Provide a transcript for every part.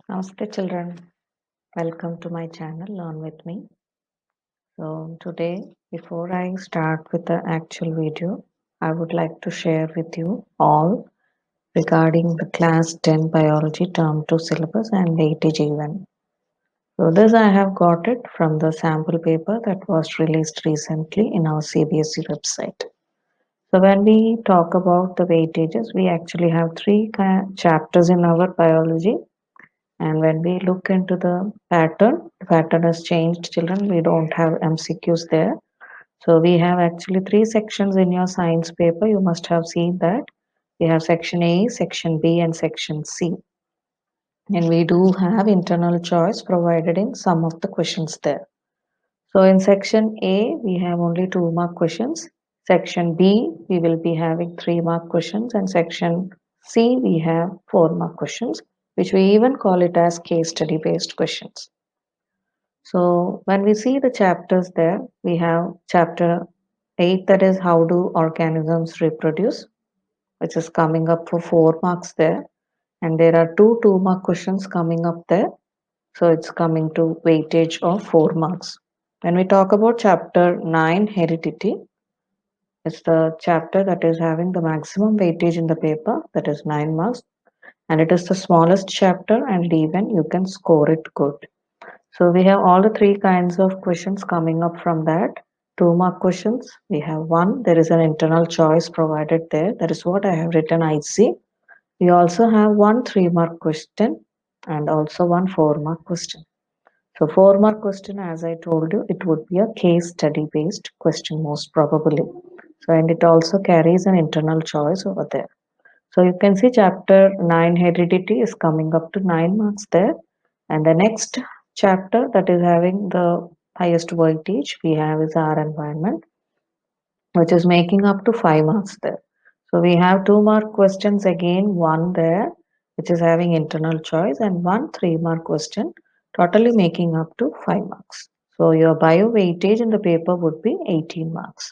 Namaste children, welcome to my channel Learn with me. So today before I start with the actual video, I would like to share with you all regarding the class 10 biology term 2 syllabus and weightage even. So this I have got it from the sample paper that was released recently in our CBSE website. So when we talk about the weightages, we actually have three chapters in our biology. And when we look into the pattern has changed, children. We don't have MCQs there. So we have actually three sections in your science paper. You must have seen that. We have section A, section B, and section C. And we do have internal choice provided in some of the questions there. So in section A, we have only 2-mark questions. Section B, we will be having 3-mark questions. And section C, we have 4-mark questions, which we even call it as case study based questions. So when we see the chapters there, we have chapter 8, that is how do organisms reproduce, which is coming up for 4 marks there. And there are 2-mark questions coming up there. So it's coming to weightage of 4 marks. When we talk about chapter 9, heredity, it's the chapter that is having the maximum weightage in the paper, that is 9 marks. And it is the smallest chapter, and even you can score it good. So we have all the three kinds of questions coming up from that. 2-mark questions. We have one, there is an internal choice provided there. That is what I have written IC. We also have one 3-mark question and also one 4-mark question. So 4-mark question, as I told you, it would be a case study based question most probably. So and it also carries an internal choice over there. So you can see chapter 9 heredity is coming up to 9 marks there. And the next chapter that is having the highest weightage we have is our environment, which is making up to 5 marks there. So we have 2-mark questions again, one there, which is having internal choice, and one 3-mark question, totally making up to 5 marks. So your bio weightage in the paper would be 18 marks.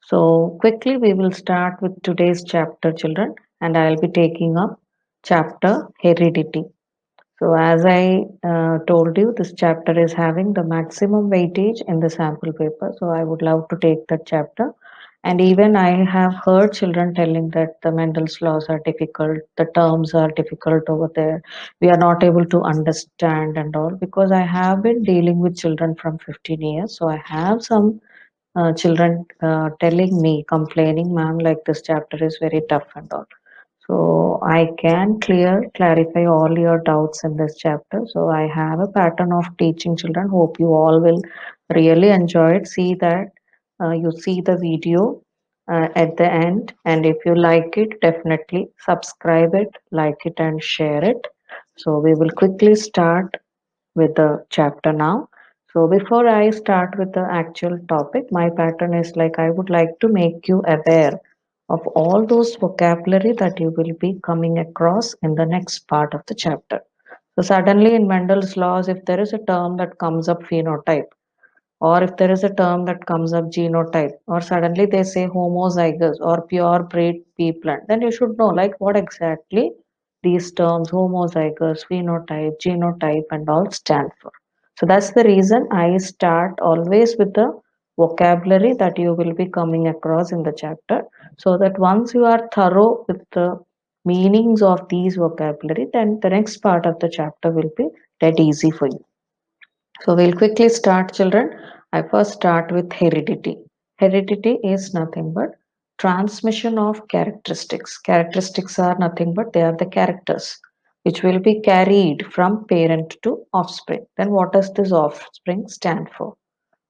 So quickly we will start with today's chapter, children, and I'll be taking up chapter heredity. So as I told you, this chapter is having the maximum weightage in the sample paper. So I would love to take that chapter. And even I have heard children telling that the Mendel's laws are difficult, the terms are difficult over there. We are not able to understand and all, because I have been dealing with children from 15 years. So I have some children telling me, complaining, ma'am, like this chapter is very tough and all. So I can clarify all your doubts in this chapter. So I have a pattern of teaching children. Hope you all will really enjoy it. See that you see the video at the end, and if you like it, definitely subscribe it, like it, and share it. So we will quickly start with the chapter now. So before I start with the actual topic, my pattern is like I would like to make you aware of all those vocabulary that you will be coming across in the next part of the chapter. So suddenly in Mendel's laws, if there is a term that comes up phenotype, or if there is a term that comes up genotype, or suddenly they say homozygous or pure breed pea plant, then you should know like what exactly these terms homozygous, phenotype, genotype, and all stand for. So that's the reason I start always with the vocabulary that you will be coming across in the chapter, so that once you are thorough with the meanings of these vocabulary, then the next part of the chapter will be that easy for you. So we'll quickly start, children. I first start with heredity. Heredity is nothing but transmission of characteristics. Characteristics are nothing but they are the characters which will be carried from parent to offspring. Then what does this offspring stand for?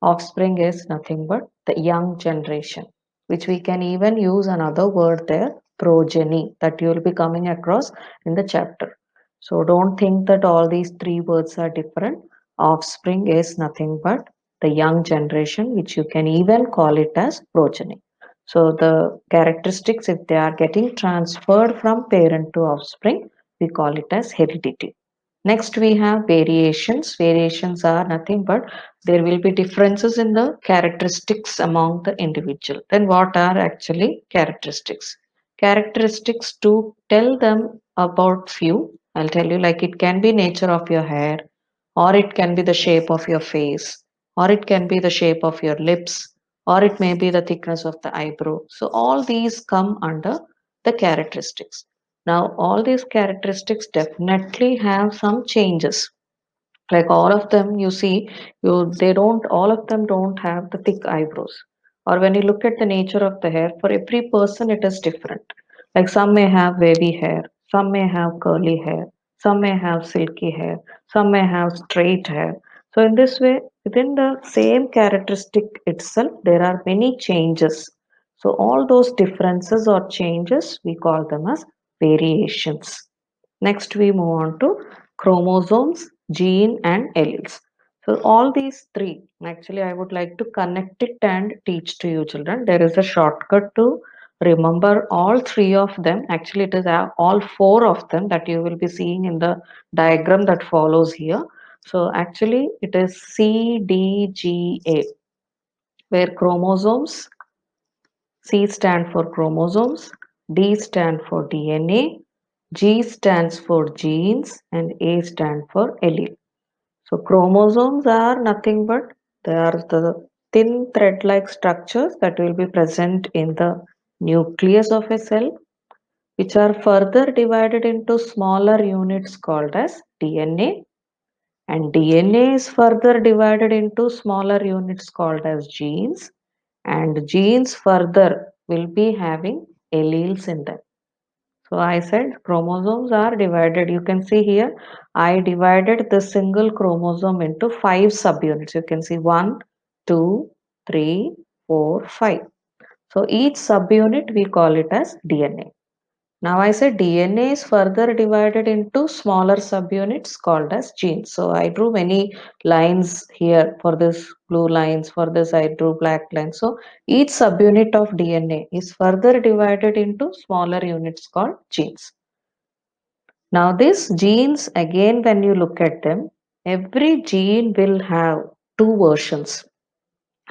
Offspring is nothing but the young generation, which we can even use another word there, progeny, that you will be coming across in the chapter. So don't think that all these three words are different. Offspring is nothing but the young generation, which you can even call it as progeny. So the characteristics, if they are getting transferred from parent to offspring, we call it as heredity. Next, we have variations. Variations are nothing but there will be differences in the characteristics among the individual. Then what are actually characteristics? Characteristics, to tell them about few, I'll tell you, like it can be nature of your hair, or it can be the shape of your face, or it can be the shape of your lips, or it may be the thickness of the eyebrow. So all these come under the characteristics. Now, all these characteristics definitely have some changes. Like all of them, you see, they don't, all of them don't have the thick eyebrows. Or when you look at the nature of the hair, for every person it is different. Like some may have wavy hair, some may have curly hair, some may have silky hair, some may have straight hair. So in this way, within the same characteristic itself, there are many changes. So all those differences or changes, we call them as variations. Next, we move on to chromosomes, gene, and alleles. So, all these three, actually, I would like to connect it and teach to you, children. There is a shortcut to remember all three of them. Actually, it is all four of them that you will be seeing in the diagram that follows here. So, actually, it is CDGA, where chromosomes, C stand for chromosomes, D stand for DNA, G stands for genes, and A stand for allele. So chromosomes are nothing but they are the thin thread-like structures that will be present in the nucleus of a cell, which are further divided into smaller units called as DNA, and DNA is further divided into smaller units called as genes, and genes further will be having alleles in them. So I said chromosomes are divided. You can see here, I divided the single chromosome into five subunits. You can see 1, 2, 3, 4, 5. So each subunit we call it as DNA. Now I said DNA is further divided into smaller subunits called as genes. So I drew many lines here for this blue lines, for this I drew black lines. So each subunit of DNA is further divided into smaller units called genes. Now these genes again when you look at them, every gene will have two versions.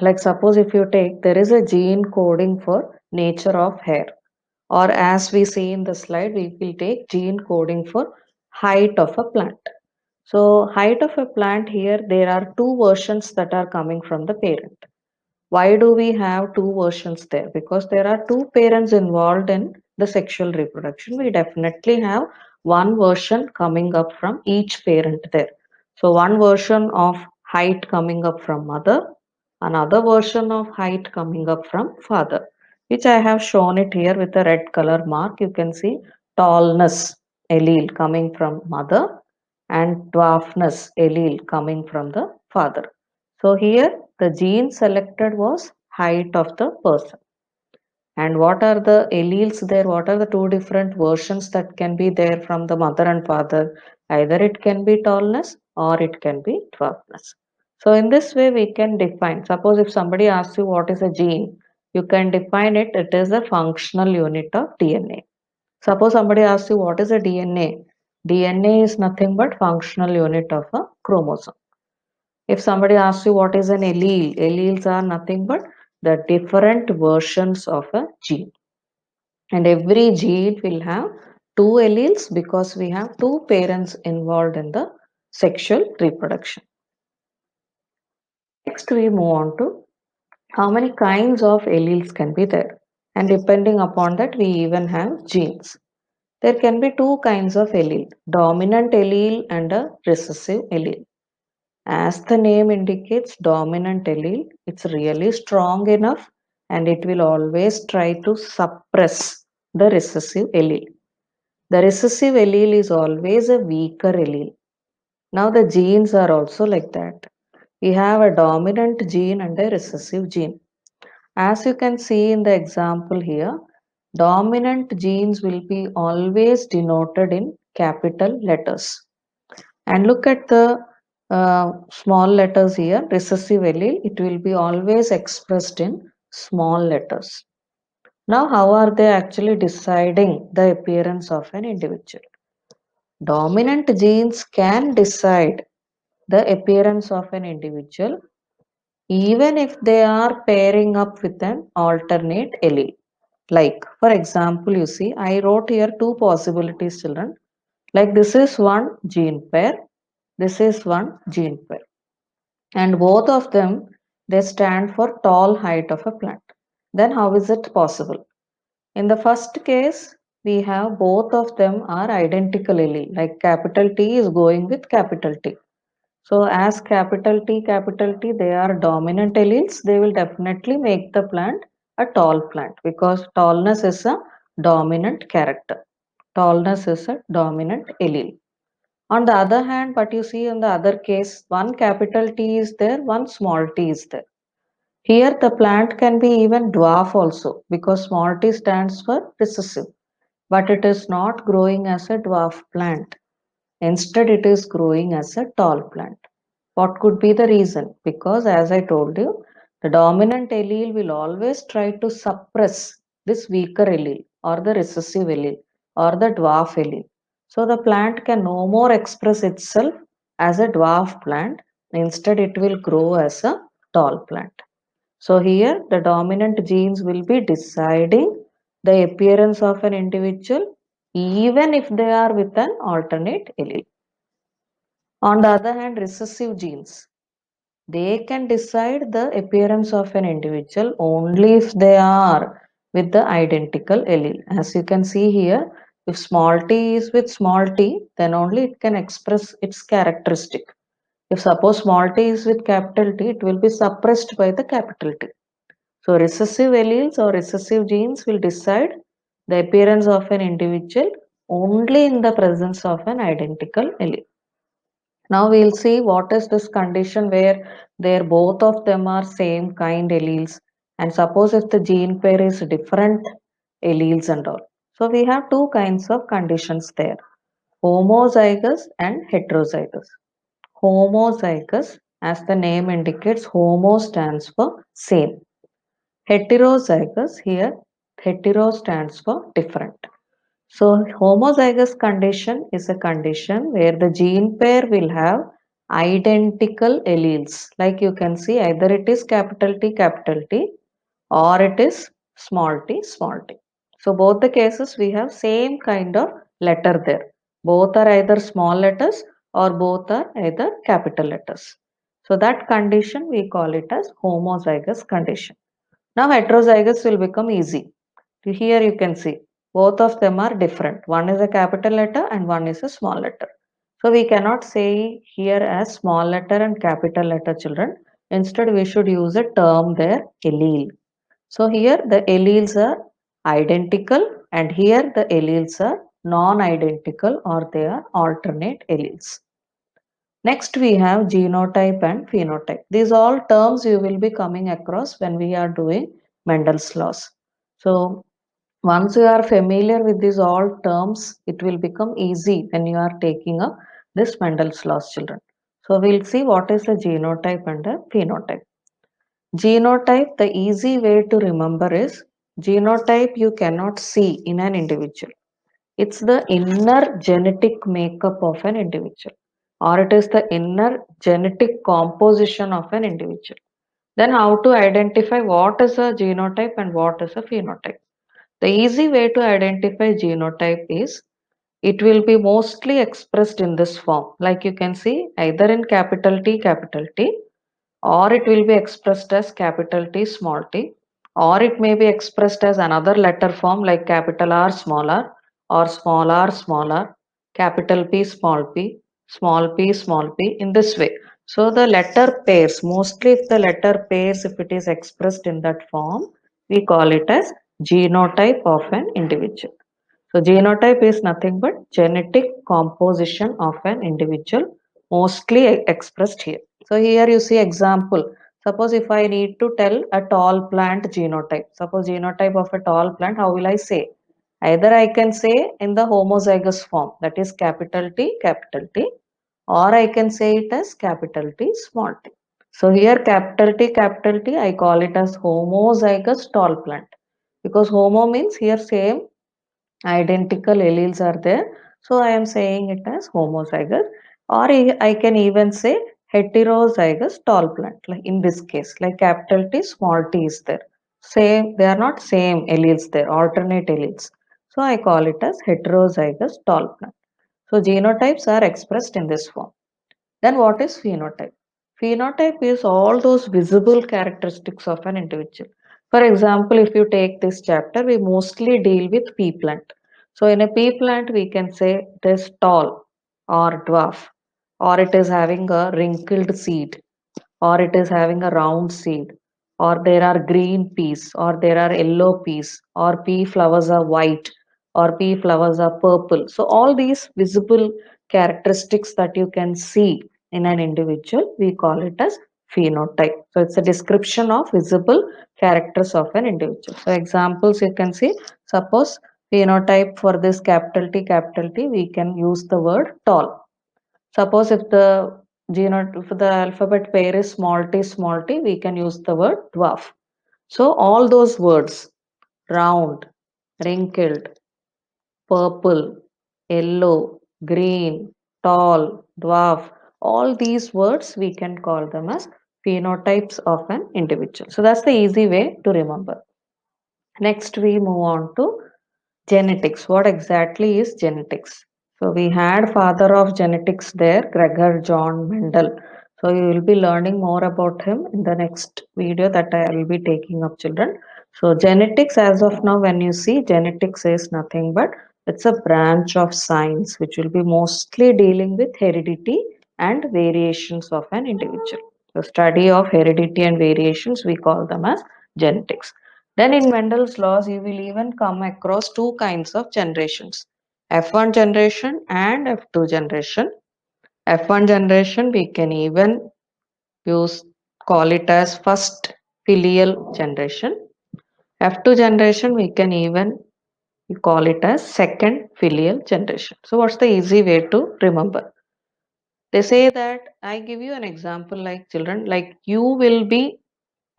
Like suppose if you take there is a gene coding for nature of hair, or as we see in the slide we will take gene coding for height of a plant. So height of a plant, here there are two versions that are coming from the parent. Why do we have two versions there? Because there are two parents involved in the sexual reproduction. We definitely have one version coming up from each parent there. So one version of height coming up from mother, another version of height coming up from father, which I have shown it here with a red color mark. You can see tallness allele coming from mother and dwarfness allele coming from the father. So here the gene selected was height of the person. And what are the alleles there? What are the two different versions that can be there from the mother and father? Either it can be tallness or it can be dwarfness. So in this way we can define. Suppose if somebody asks you what is a gene, you can define it. It is a functional unit of DNA. Suppose somebody asks you what is a DNA. DNA is nothing but functional unit of a chromosome. If somebody asks you what is an allele, alleles are nothing but the different versions of a gene. And every gene will have two alleles because we have two parents involved in the sexual reproduction. Next, we move on to how many kinds of alleles can be there. And depending upon that, we even have genes. There can be two kinds of allele, dominant allele and a recessive allele. As the name indicates, dominant allele, it's really strong enough and it will always try to suppress the recessive allele. The recessive allele is always a weaker allele. Now the genes are also like that. We have a dominant gene and a recessive gene. As you can see in the example here, dominant genes will be always denoted in capital letters. And look at the small letters here, recessive allele, it will be always expressed in small letters. Now, how are they actually deciding the appearance of an individual? Dominant genes can decide the appearance of an individual even if they are pairing up with an alternate allele. Like, for example, you see, I wrote here two possibilities, children. Like this is one gene pair, this is one gene pair, and both of them they stand for tall height of a plant. Then how is it possible? In the first case, we have both of them are identical allele, like capital T is going with capital T. So as capital T, they are dominant alleles, they will definitely make the plant a tall plant because tallness is a dominant character. Tallness is a dominant allele. On the other hand, what you see in the other case, one capital T is there, one small t is there. Here the plant can be even dwarf also because small t stands for recessive, but it is not growing as a dwarf plant. Instead, it is growing as a tall plant. What could be the reason? Because as I told you, the dominant allele will always try to suppress this weaker allele or the recessive allele or the dwarf allele. So the plant can no more express itself as a dwarf plant. Instead, it will grow as a tall plant. So here the dominant genes will be deciding the appearance of an individual even if they are with an alternate allele. On the other hand, recessive genes, they can decide the appearance of an individual only if they are with the identical allele. As you can see here, if small t is with small t, then only it can express its characteristic. If suppose small t is with capital T, it will be suppressed by the capital T. So recessive alleles or recessive genes will decide the appearance of an individual only in the presence of an identical allele. Now we'll see what is this condition where there both of them are same kind alleles, and suppose if the gene pair is different alleles and all. So we have two kinds of conditions there, homozygous and heterozygous. Homozygous, as the name indicates, homo stands for same. Heterozygous, here hetero stands for different. So homozygous condition is a condition where the gene pair will have identical alleles. Like you can see, either it is capital T or it is small t. So both the cases we have same kind of letter there. Both are either small letters or both are either capital letters. So that condition we call it as homozygous condition. Now heterozygous will become easy. Here you can see both of them are different. One is a capital letter and one is a small letter. So we cannot say here as small letter and capital letter children. Instead we should use a term there, allele. So here the alleles are identical and here the alleles are non-identical or they are alternate alleles. Next we have genotype and phenotype. These all terms you will be coming across when we are doing Mendel's laws. So once you are familiar with these all terms, it will become easy when you are taking up this Mendel's laws children. So we'll see what is a genotype and a phenotype. Genotype, the easy way to remember is genotype you cannot see in an individual. It's the inner genetic makeup of an individual, or it is the inner genetic composition of an individual. Then, how to identify what is a genotype and what is a phenotype? The easy way to identify genotype is it will be mostly expressed in this form. Like you can see, either in capital T, or it will be expressed as capital T small t, or it may be expressed as another letter form like capital R or small r, capital P small p in this way. So the letter pairs, mostly if the letter pairs, if it is expressed in that form, we call it as genotype of an individual. So genotype is nothing but genetic composition of an individual, mostly expressed here. So here you see example. Suppose if I need to tell a tall plant genotype, suppose genotype of a tall plant, how will I say? Either I can say in the homozygous form, that is capital T, or I can say it as capital T, small t. So here capital T, I call it as homozygous tall plant because homo means here same identical alleles are there. So I am saying it as homozygous, or I can even say heterozygous tall plant. Like in this case, like capital T, small t is there. Same, they are not same alleles there, alternate alleles. So I call it as heterozygous tall plant. So genotypes are expressed in this form. Then what is phenotype? Phenotype is all those visible characteristics of an individual. For example, if you take this chapter, we mostly deal with pea plant. So in a pea plant, we can say it is tall or dwarf, or it is having a wrinkled seed, or it is having a round seed, or there are green peas, or there are yellow peas, or pea flowers are white, or pea flowers are purple. So, all these visible characteristics that you can see in an individual, we call it as phenotype. So, it's a description of visible characters of an individual. So, examples you can see, suppose phenotype for this capital T, we can use the word tall. Suppose if the alphabet pair is small t, we can use the word dwarf. So all those words, round, wrinkled, purple, yellow, green, tall, dwarf, all these words we can call them as phenotypes of an individual. So that's the easy way to remember. Next we move on to genetics. What exactly is genetics? So we had father of genetics there, Gregor John Mendel. So you will be learning more about him in the next video that I will be taking up, children. So genetics, as of now, when you see genetics is nothing but it's a branch of science which will be mostly dealing with heredity and variations of an individual. The study of heredity and variations we call them as genetics. Then in Mendel's laws, you will even come across two kinds of generations, F1 generation and F2 generation. F1 generation, we can even use call it as first filial generation. F2 generation, we can even call it as second filial generation. So, what's the easy way to remember? They say that I give you an example like children, like you will be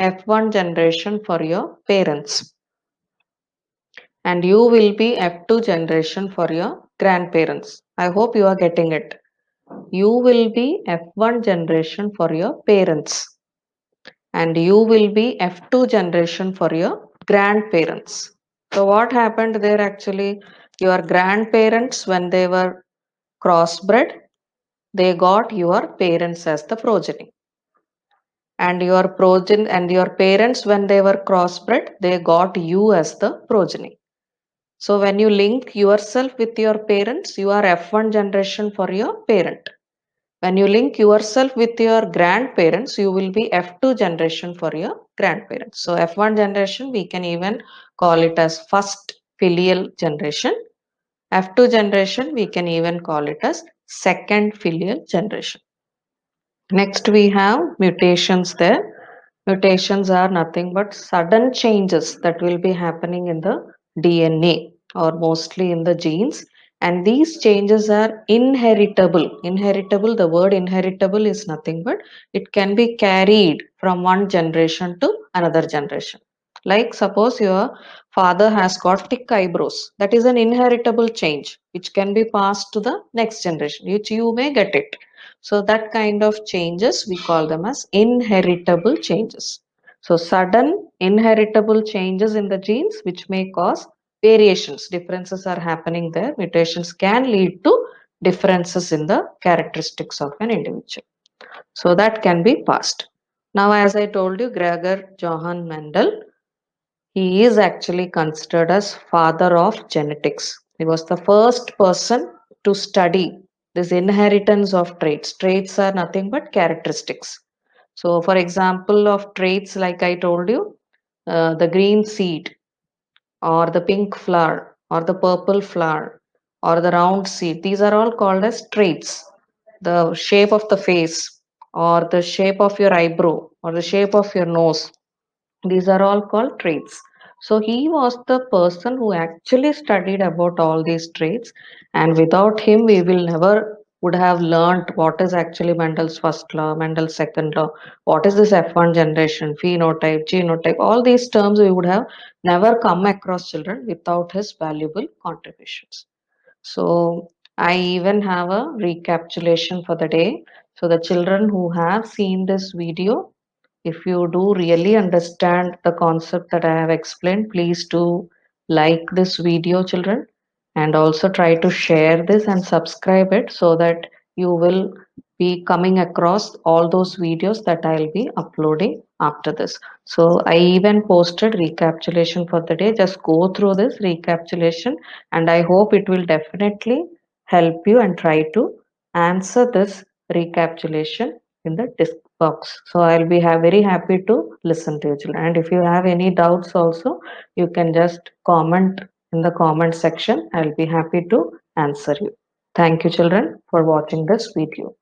F1 generation for your parents and you will be F2 generation for your grandparents. I hope you are getting it. You will be F1 generation for your parents and you will be F2 generation for your grandparents. So, what happened there actually? Your grandparents, when they were crossbred, they got your parents as the progeny. And your parents, when they were crossbred, they got you as the progeny. So when you link yourself with your parents, you are F1 generation for your parent. When you link yourself with your grandparents, you will be F2 generation for your grandparents. So F1 generation, we can even call it as first filial generation. F2 generation, we can even call it as second filial generation. Next, we have mutations there. Mutations are nothing but sudden changes that will be happening in the DNA or mostly in the genes. And these changes are inheritable. Inheritable, the word inheritable is nothing but it can be carried from one generation to another generation. Like suppose your father has got thick eyebrows. That is an inheritable change which can be passed to the next generation, which you may get it. So that kind of changes we call them as inheritable changes. So sudden inheritable changes in the genes which may cause variations, differences are happening there. Mutations can lead to differences in the characteristics of an individual. So that can be passed. Now, as I told you, Gregor Johann Mendel, he is actually considered as father of genetics. He was the first person to study this inheritance of traits. Traits are nothing but characteristics. So, for example, of traits like I told you, the green seed or the pink flower or the purple flower or the round seed, these are all called as traits. The shape of the face or the shape of your eyebrow or the shape of your nose, these are all called traits. So he was the person who actually studied about all these traits, and without him, we will never would have learned what is actually Mendel's first law, Mendel's second law, what is this F1 generation, phenotype, genotype, all these terms we would have never come across, children, without his valuable contributions. So I even have a recapitulation for the day. So the children who have seen this video, if you do really understand the concept that I have explained, please do like this video, children. and also try to share this and subscribe it so that you will be coming across all those videos that I'll be uploading after this. So I even posted recapitulation for the day. Just go through this recapitulation, and I hope it will definitely help you, and try to answer this recapitulation in the disc box. So I'll be very happy to listen to you, children. And if you have any doubts also, you can just comment in the comment section. I'll be happy to answer you. Thank you, children, for watching this video.